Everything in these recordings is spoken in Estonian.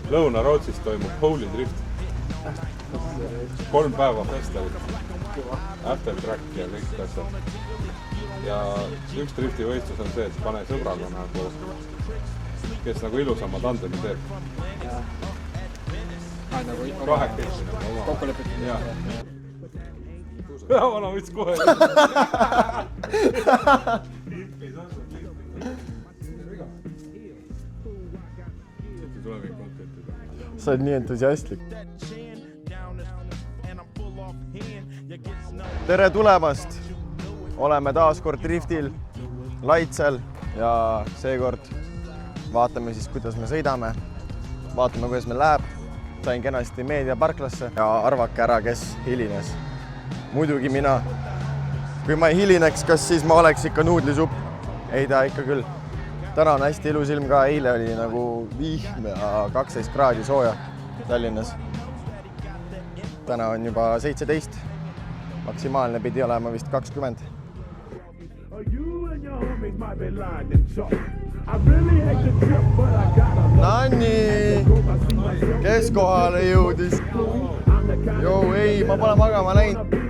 Lõuna-Rootsis toimub Holy Drift. 3 päeva festivalit, aftertrack ja kõik asjad. Ja üks driftivõistlus on see, et pane sõbraga nagu, kes nagu ilusama tandemi teeb. Kahekesi nagu oma. Kokkulepet. Ja vana võts kohe. Sa oled nii entusiastlik. Tere tulemast! Oleme taas kord driftil, Laitsel ja seekord vaatame siis, kuidas me sõidame. Vaatame, kuidas meil läheb. Sain kenasti meediaparklasse ja arvake ära, kes hilines. Muidugi mina. Kui ma ei hilineks, kas siis ma oleks ikka nuudlisupp? Ei ta ikka küll. Täna on hästi ilus ilm ka, eile oli nagu vihm ja 12 kraadi sooja Tallinnas. Täna on juba 17, maksimaalne pidi olema vist 20. Nonii, kes kohale jõudis? Joo, ei, ma pole magama läinud.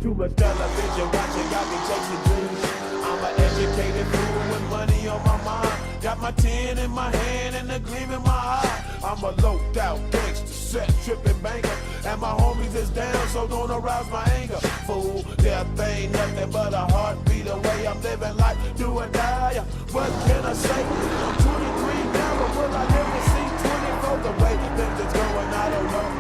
Too much television watching, got me chasing dreams. I'm an educated fool with money on my mind. Got my 10 in my hand and a gleam in my eye. I'm a loped out gangster, set tripping banker. And my homies is down, so don't arouse my anger. Fool, death ain't nothing but a heartbeat away. I'm living life, do or die. What can I say? I'm 23 now, but will I never see 24? The way things is going, I don't know.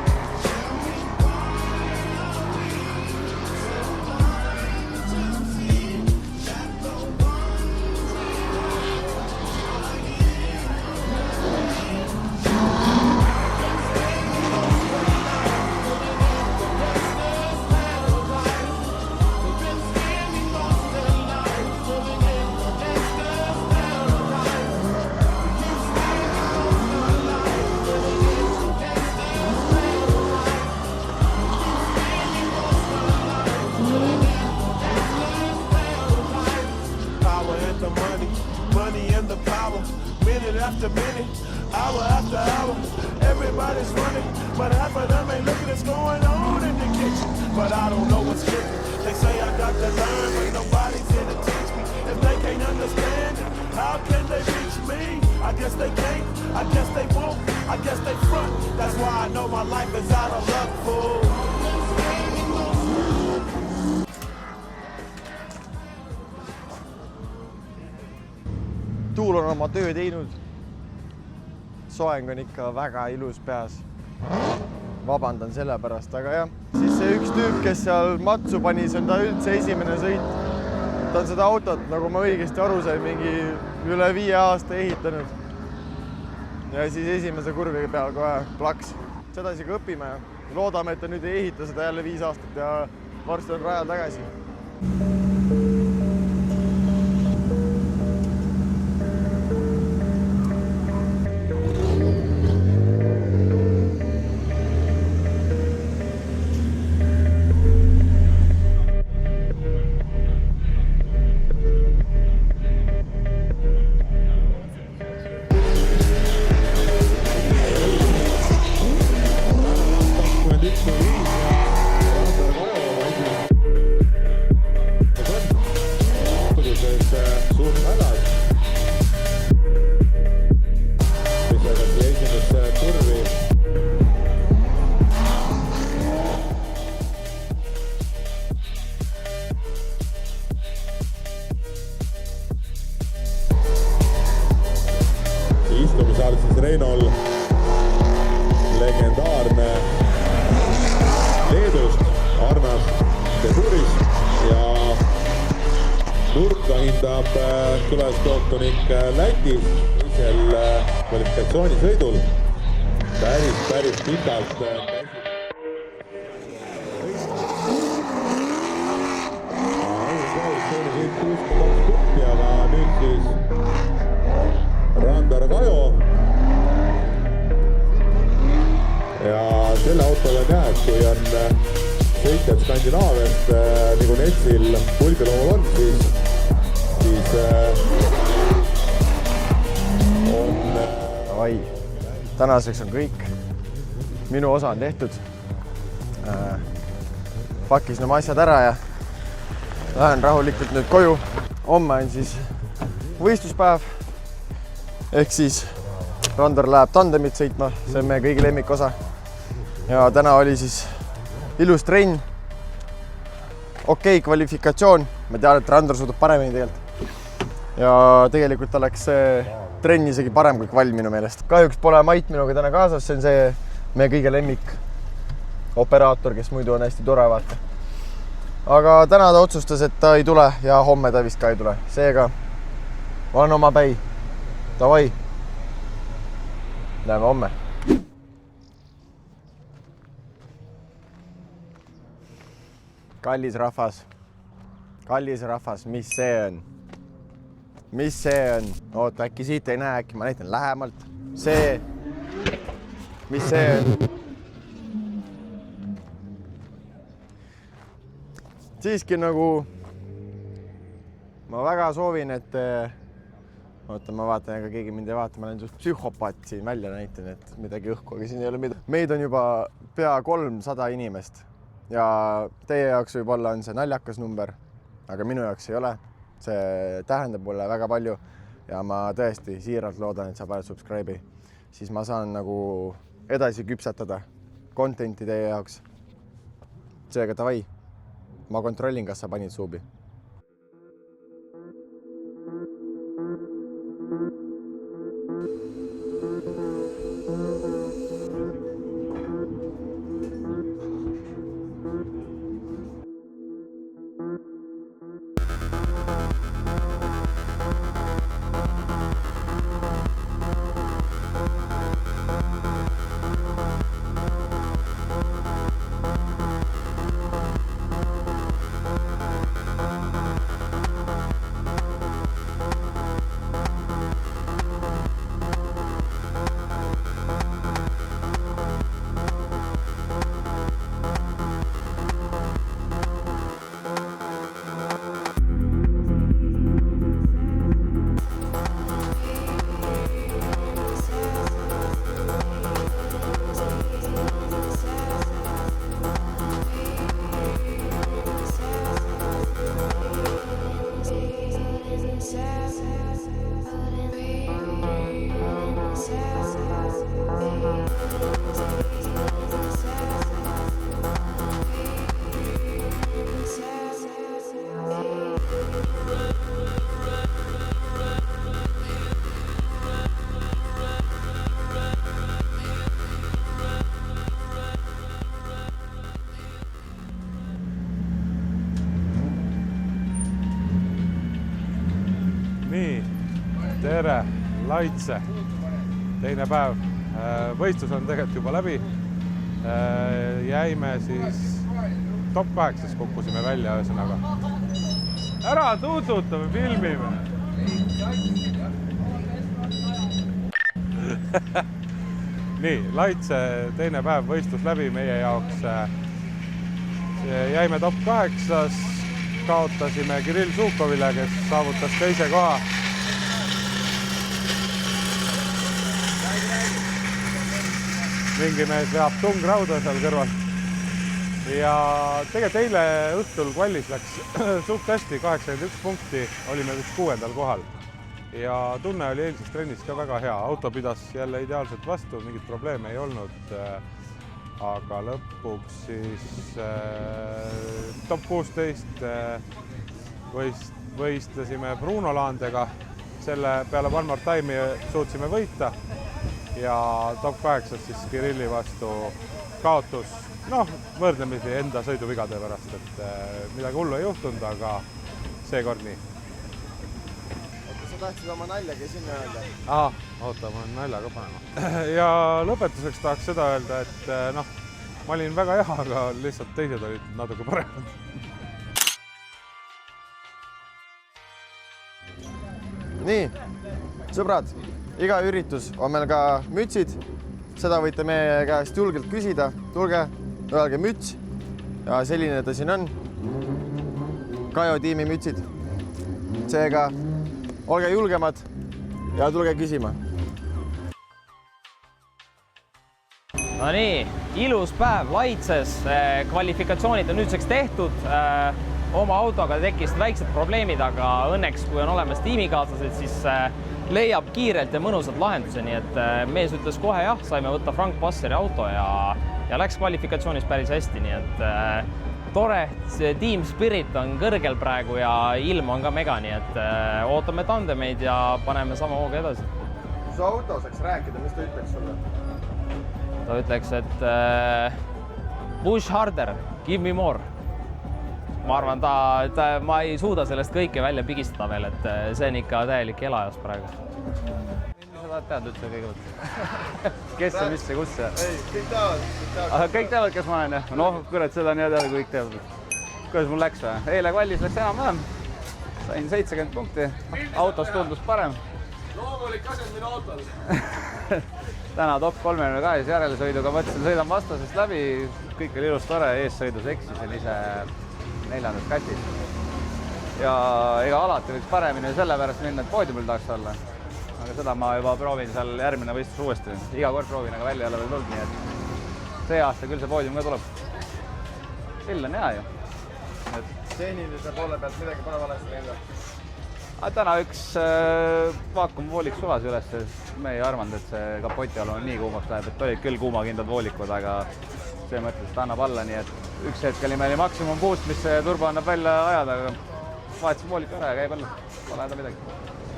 After minute, hour after hour, everybody's running, but half of them ain't looking what's going on in the kitchen. But I don't know what's kicking. They say I got to learn, but nobody's here to teach me. If they can't understand it, how can they reach me? I guess they can't, I guess they won't, I guess they front. That's why I know my life is out of luck, fool. Tuul on oma töö teinud. Soeng on ikka väga ilus peas. Vabandan selle pärast, aga jah. Siis see üks tüüp, kes seal matsu pani, see on ta üldse esimene sõit. Ta on seda autot, nagu ma õigesti aru sain, mingi üle 5 aasta ehitanud. Ja siis esimese kurvi peal kohe plaks. Seda isegi õpime. Loodame, et ta nüüd ei ehita seda jälle 5 aastat ja varsti on rajal tagasi. all siis Reinol legendaarne Leedust, Arnas Deburis ja nurka hindab tuleskohtunik Lätis teisel kvalifikatsioonisõidul. Päris pikalt aga nüüd siis Randar Kajo ja selle autoga on jah, et kui on sõitjad Skandinaaviast nagu Netsil pulbiloomul on, siis on Davai, tänaseks on kõik. Minu osa on tehtud. Pakisin oma asjad ära ja lähen rahulikult nüüd koju. Homme on siis võistluspäev. Ehk siis Randar läheb tandemit sõitma, see on meie kõigi lemmikosa. Ja täna oli siis ilus trenn. Okei, kvalifikatsioon. Ma tean, et Randar suudab paremini tegelikult. Ja tegelikult oleks see trenn isegi parem kui kval minu meelest. Kahjuks pole Mait minuga täna kaasas, see on see meie kõige lemmik operaator, kes muidu on hästi tore vaata. Aga täna ta otsustas, et ta ei tule ja homme ta vist ka ei tule. Seega ma olen oma päi. Davai. Näeme homme. Kallis rahvas, mis see on? Mis see on? Oota, äkki siit ei näe, äkki ma näitan lähemalt. See, mis see on? Siiski nagu ma väga soovin, et oota, ma vaatan, ega keegi mind ei vaata, ma olen just psühhopaat siin välja näitan, et midagi õhku, aga siin ei ole midagi. Meid on juba pea 300 inimest ja teie jaoks võib-olla on see naljakas number, aga minu jaoks ei ole. See tähendab mulle väga palju ja ma tõesti siiralt loodan, et sa paned subscribe'i. Siis ma saan nagu edasi küpsetada contenti teie jaoks. Seega davai. Ma kontrollin, kas sa panid suubi. Nii, tere, Laitse, teine päev. Võistlus on tegelikult juba läbi. Jäime siis top 8 kukkusime välja ühesõnaga. Ära tuututa, me filmime. Nii, Laitse teine päev võistlus läbi meie jaoks. Jäime top 8, kaotasime Kirill Sukovile, kes saavutas teise koha. Mingi mees veab tungrauda seal kõrval. Ja tegelikult eile õhtul kvallis läks suht hästi, 81 punkti, olime vist 6. kohal. Ja tunne oli eilses trennis ka väga hea, auto pidas jälle ideaalselt vastu, mingit probleeme ei olnud. Aga lõpuks siis top 16 võistlesime Bruno Laandega. Selle peale One More Time'i suutsime võita ja top 8 siis Kirilli vastu kaotus, noh, võrdlemisi enda sõiduvigade pärast, et midagi hullu ei juhtunud, aga seekord nii. Oota, sa tahtsid oma naljagi sinna öelda? Aha, oota, ma olen nalja ka panema. Ja lõpetuseks tahaks seda öelda, et noh, ma olin väga hea, aga lihtsalt teised olid natuke paremad. Nii, sõbrad, iga üritus on meil ka mütsid. Seda võite meie käest julgelt küsida. Tulge, öelge müts. Ja selline ta siin on. Kajo tiimi mütsid. Seega, olge julgemad ja tulge küsima. No nii, ilus päev Laitses. Kvalifikatsioonid on nüüdseks tehtud. Oma autoga tekkisid väiksed probleemid, aga õnneks, kui on olemas tiimikaaslased, siis leiab kiirelt ja mõnusad lahenduse, nii et mees ütles kohe jah, saime võtta Frank Basseri auto ja läks kvalifikatsioonis päris hästi, nii et tore, Team Spirit on kõrgel praegu ja ilm on ka mega, nii et ootame tandemeid ja paneme sama hooga edasi. Kui su auto saaks rääkida, mis ta ütleks sulle? Ta ütleks, et push harder, give me more. Ma arvan, ma ei suuda sellest kõike välja pigistada veel, et see on ikka täielik elajas praegu. Mis sa tahad teada üldse kõigepealt? Kes ja mis ja kus ja? Ei, kõik teavad. Kõik teavad, kes ma olen jah? Noh, kurat, seda on hea teada, kui kõik teavad. Kuidas mul läks või? Eile kvallis läks enam-vähem. Sain 70 punkti. Autos tundus parem. Loomulik asjad minu autol. Täna top 32 järelsõiduga mõtlesin, sõidan vastasest läbi. Kõik oli ilus tore, eessõidus eksisin ise 4. katis. Ja ega alati võiks paremini sellepärast minna, et poodiumil tahaks olla. Aga seda ma juba proovin seal järgmine võistlus uuesti. Iga kord proovin, aga välja ei ole veel tulnud, nii et see aasta küll see poodium ka tuleb. Sill on hea ju. Tehnilise poole pealt midagi pole valesti läinud. Täna üks vaakumvoolik sulas üles. Me ei arvanud, et see kapoti all on nii kuumaks läheb, et olid küll kuumakindlad voolikud, aga see mõttes, et annab alla, nii et üks hetk oli meil maksimum boost, mis see turbo annab välja ajada, aga vahetasime vooliku ära ja käib alla. Pole häda midagi.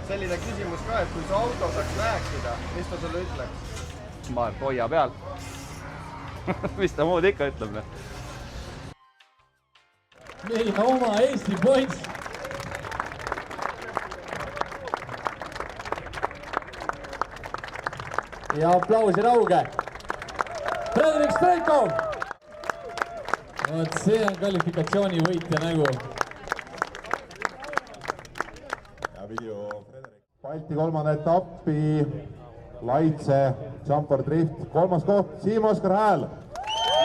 Selline küsimus ka, et kui su auto saaks rääkida, mis ta sulle ütleks? Ma arvan, hoia peal. Mis ta muud ikka ütleb? Meil oma Eesti poiss. Ja aplausi rauge. Frederik Streikov! Vot see on kvalifikatsiooni võitja nägu. Ja video Frederik. Balti kolmanda etappi Laitse Jumper Drift. Kolmas koht, Siim Oskar Hääl.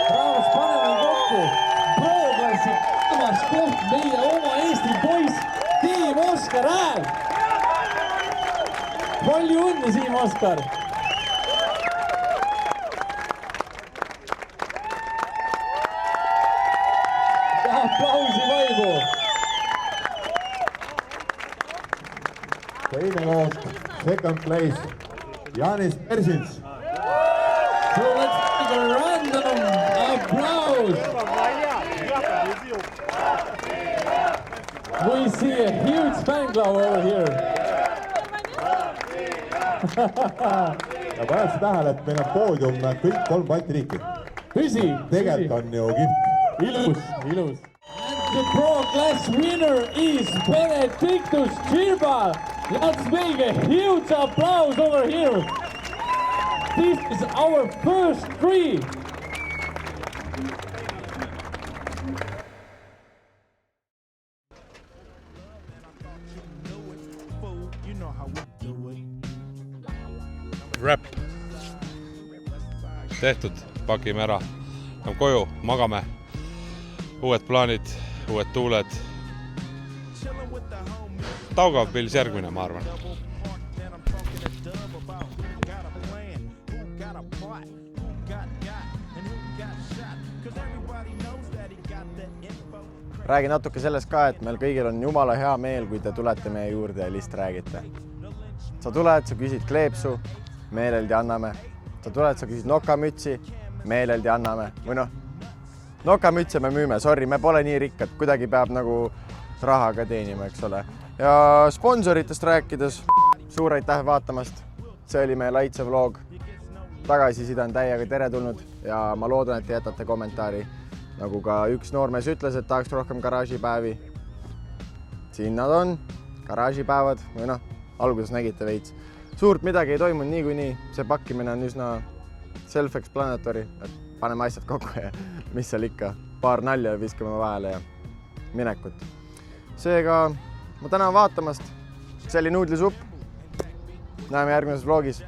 Raas paneme kokku. Pro-klassi kolmas koht meie oma Eesti poiss Siim Oskar Hääl. Palju õnne, Siim Oskar! Aplausi vaibu! Teine koht, second place, Janis Persins. So let's take a random applause! We see a huge fan club over here. Ja paned tähele, et meil on poodium kõik 3 Balti riiki. Tõsi! Tegelikult on ju kihvt. Ilus, ilus. And the Pro Class winner is Benedictus Tširbal. Let's make a huge applause over here. This is our first 3. Rap. Tehtud, pakime ära. Koju, magame. Uued plaanid, uued tuuled. Taugav pils järgmine, ma arvan. Räägi natuke sellest ka, et meil kõigil on jumala hea meel, kui te tulete meie juurde ja lihtsalt räägite. Sa tuled, sa küsid kleepsu, meeleldi anname. Sa tuled, sa küsid nokamütsi, meeleldi anname. Või noh, nokamütse me müüme, sorry, me pole nii rikkad, kuidagi peab nagu raha ka teenima, eks ole. Ja sponsoritest rääkides, suur aitäh vaatamast. See oli meie Laitse vlog. tagasiside on täiega teretulnud ja ma loodan, et te jätate kommentaari. Nagu ka üks noormees ütles, et tahaks rohkem garaažipäevi. Siin nad on, garaažipäevad, või noh, alguses nägite veits. Suurt midagi ei toimunud niikuinii, see pakkimine on üsna self-explanatory, et paneme asjad kokku ja mis seal ikka, paar nalja viskame vahele ja minekut. Seega ma tänan vaatamast, see oli nuudlisupp. Näeme järgmises vlogis.